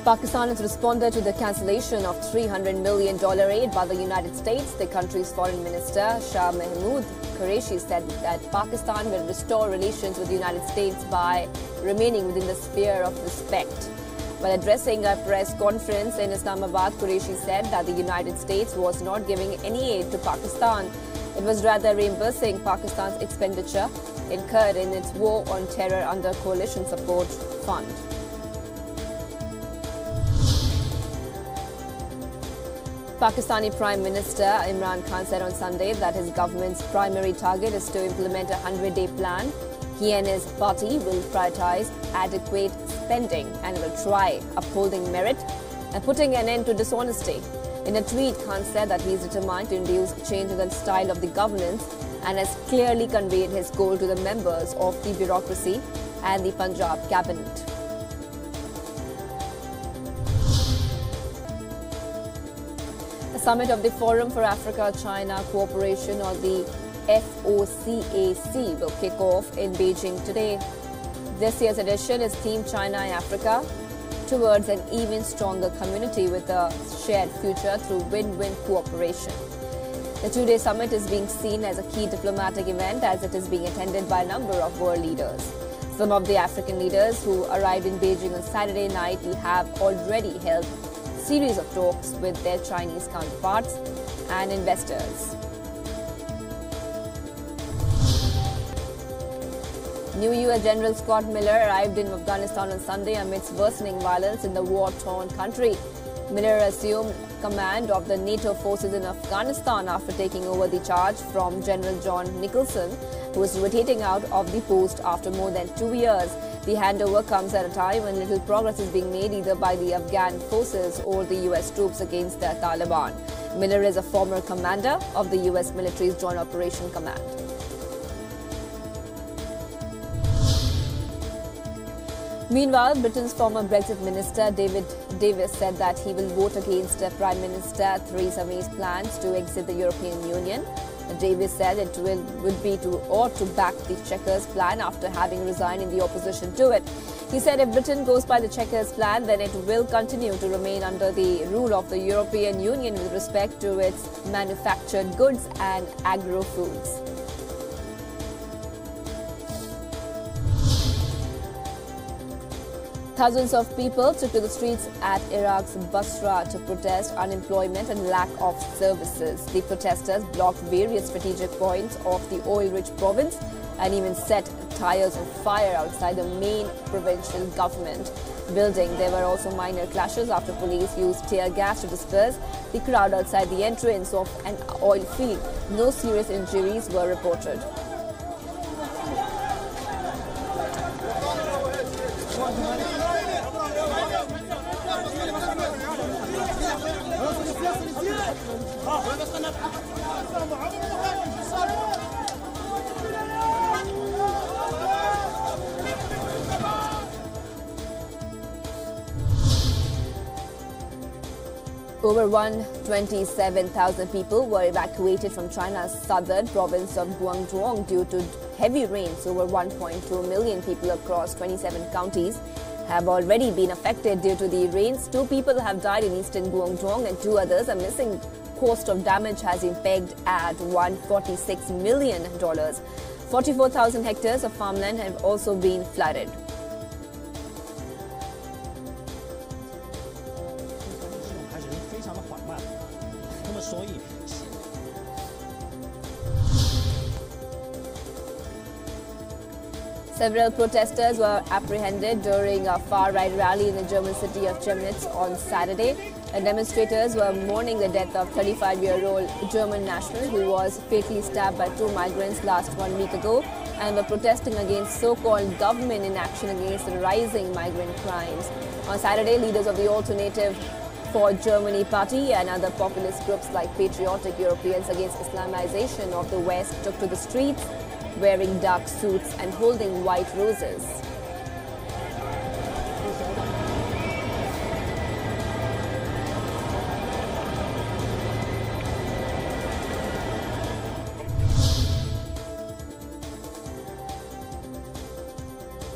Pakistan has responded to the cancellation of $300 million aid by the United States. The country's foreign minister, Shah Mahmood Qureshi, said that Pakistan will restore relations with the United States by remaining within the sphere of respect. While addressing a press conference in Islamabad, Qureshi said that the United States was not giving any aid to Pakistan. It was rather reimbursing Pakistan's expenditure incurred in its war on terror under Coalition Support Fund. Pakistani Prime Minister Imran Khan said on Sunday that his government's primary target is to implement a 100-day plan. He and his party will prioritize adequate spending and will try upholding merit and putting an end to dishonesty. In a tweet, Khan said that he is determined to induce change in the style of the governance and has clearly conveyed his goal to the members of the bureaucracy and the Punjab cabinet. The summit of the Forum for Africa-China Cooperation, or the FOCAC, will kick off in Beijing today. This year's edition is themed China and Africa towards an even stronger community with a shared future through win-win cooperation. The two-day summit is being seen as a key diplomatic event as it is being attended by a number of world leaders. Some of the African leaders who arrived in Beijing on Saturday night will have already held a series of talks with their Chinese counterparts and investors. New U.S. General Scott Miller arrived in Afghanistan on Sunday amidst worsening violence in the war-torn country. Miller assumed command of the NATO forces in Afghanistan after taking over the charge from General John Nicholson, who was rotating out of the post after more than 2 years. The handover comes at a time when little progress is being made either by the Afghan forces or the U.S. troops against the Taliban. Miller is a former commander of the U.S. military's Joint Operation Command. Meanwhile, Britain's former Brexit minister David Davis said that he will vote against Prime Minister Theresa May's plans to exit the European Union. Davis said it would be to back the Chequers plan after having resigned in the opposition to it. He said if Britain goes by the Chequers plan, then it will continue to remain under the rule of the European Union with respect to its manufactured goods and agro-foods. Thousands of people took to the streets at Iraq's Basra to protest unemployment and lack of services. The protesters blocked various strategic points of the oil-rich province and even set tires on fire outside the main provincial government building. There were also minor clashes after police used tear gas to disperse the crowd outside the entrance of an oil field. No serious injuries were reported. Over 127,000 people were evacuated from China's southern province of Guangdong due to heavy rains. Over 1.2 million people across 27 counties have already been affected due to the rains. 2 people have died in eastern Guangdong and 2 others are missing. Cost of damage has been pegged at $146 million. 44,000 hectares of farmland have also been flooded. Several protesters were apprehended during a far-right rally in the German city of Chemnitz on Saturday. The demonstrators were mourning the death of 35-year-old German national who was fatally stabbed by 2 migrants last 1 week ago, and were protesting against so-called government inaction against the rising migrant crimes. On Saturday, leaders of the Alternative for Germany party and other populist groups like Patriotic Europeans Against Islamization of the West took to the streets, wearing dark suits and holding white roses.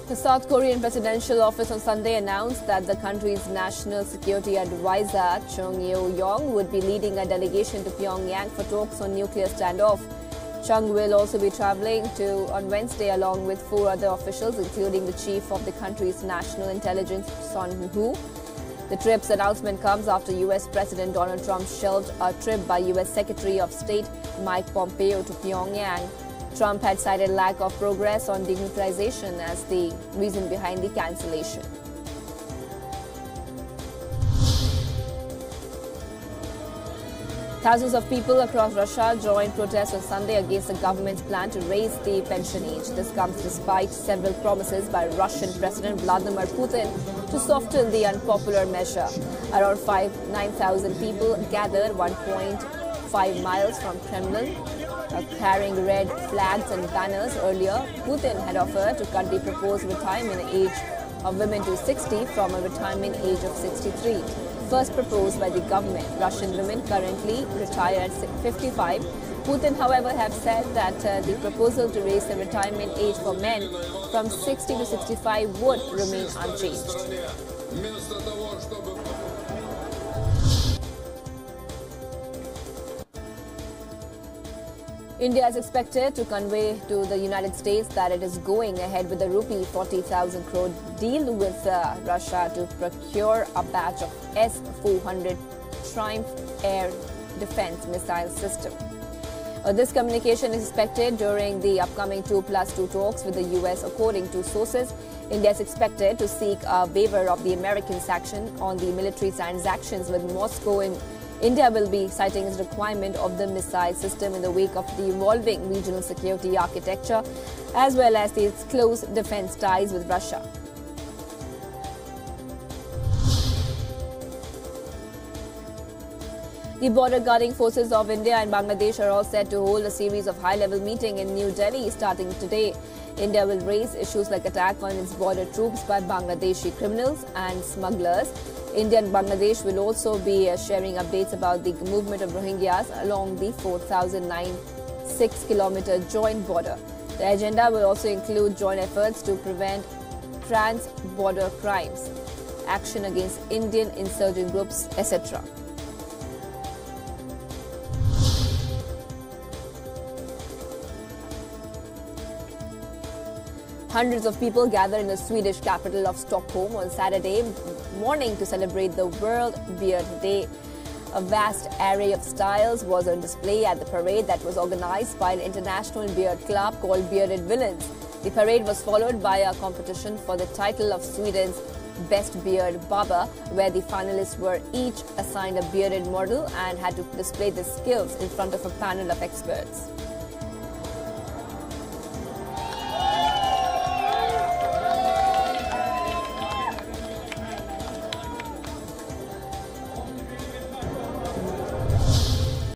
The South Korean presidential office on Sunday announced that the country's national security advisor, Chung Yo-yong, would be leading a delegation to Pyongyang for talks on nuclear standoff. Chung will also be traveling on Wednesday along with 4 other officials, including the chief of the country's national intelligence, Son Hu. The trip's announcement comes after U.S. President Donald Trump shelved a trip by U.S. Secretary of State Mike Pompeo to Pyongyang. Trump had cited lack of progress on denuclearization as the reason behind the cancellation. Thousands of people across Russia joined protests on Sunday against the government's plan to raise the pension age. This comes despite several promises by Russian President Vladimir Putin to soften the unpopular measure. Around 9,000 people gathered 1.5 miles from Kremlin, carrying red flags and banners. Earlier, Putin had offered to cut the proposed retirement age of women to 60 from a retirement age of 63. First proposed by the government. Russian women currently retire at 55. Putin, however, have said that the proposal to raise the retirement age for men from 60 to 65 would remain unchanged. India is expected to convey to the United States that it is going ahead with the rupee 40,000 crore deal with Russia to procure a batch of S-400 Triumph air defense missile system. This communication is expected during the upcoming 2+2 talks with the U.S. According to sources, India is expected to seek a waiver of the American sanction on the military transactions with Moscow. India will be citing its requirement of the missile system in the wake of the evolving regional security architecture, as well as its close defense ties with Russia. The border guarding forces of India and Bangladesh are all set to hold a series of high-level meetings in New Delhi starting today. India will raise issues like attack on its border troops by Bangladeshi criminals and smugglers. India and Bangladesh will also be sharing updates about the movement of Rohingyas along the 4,096-kilometer joint border. The agenda will also include joint efforts to prevent trans-border crimes, action against Indian insurgent groups, etc. Hundreds of people gathered in the Swedish capital of Stockholm on Saturday morning to celebrate the World Beard Day. A vast array of styles was on display at the parade that was organized by an international beard club called Bearded Villains. The parade was followed by a competition for the title of Sweden's Best Beard Barber, where the finalists were each assigned a bearded model and had to display their skills in front of a panel of experts.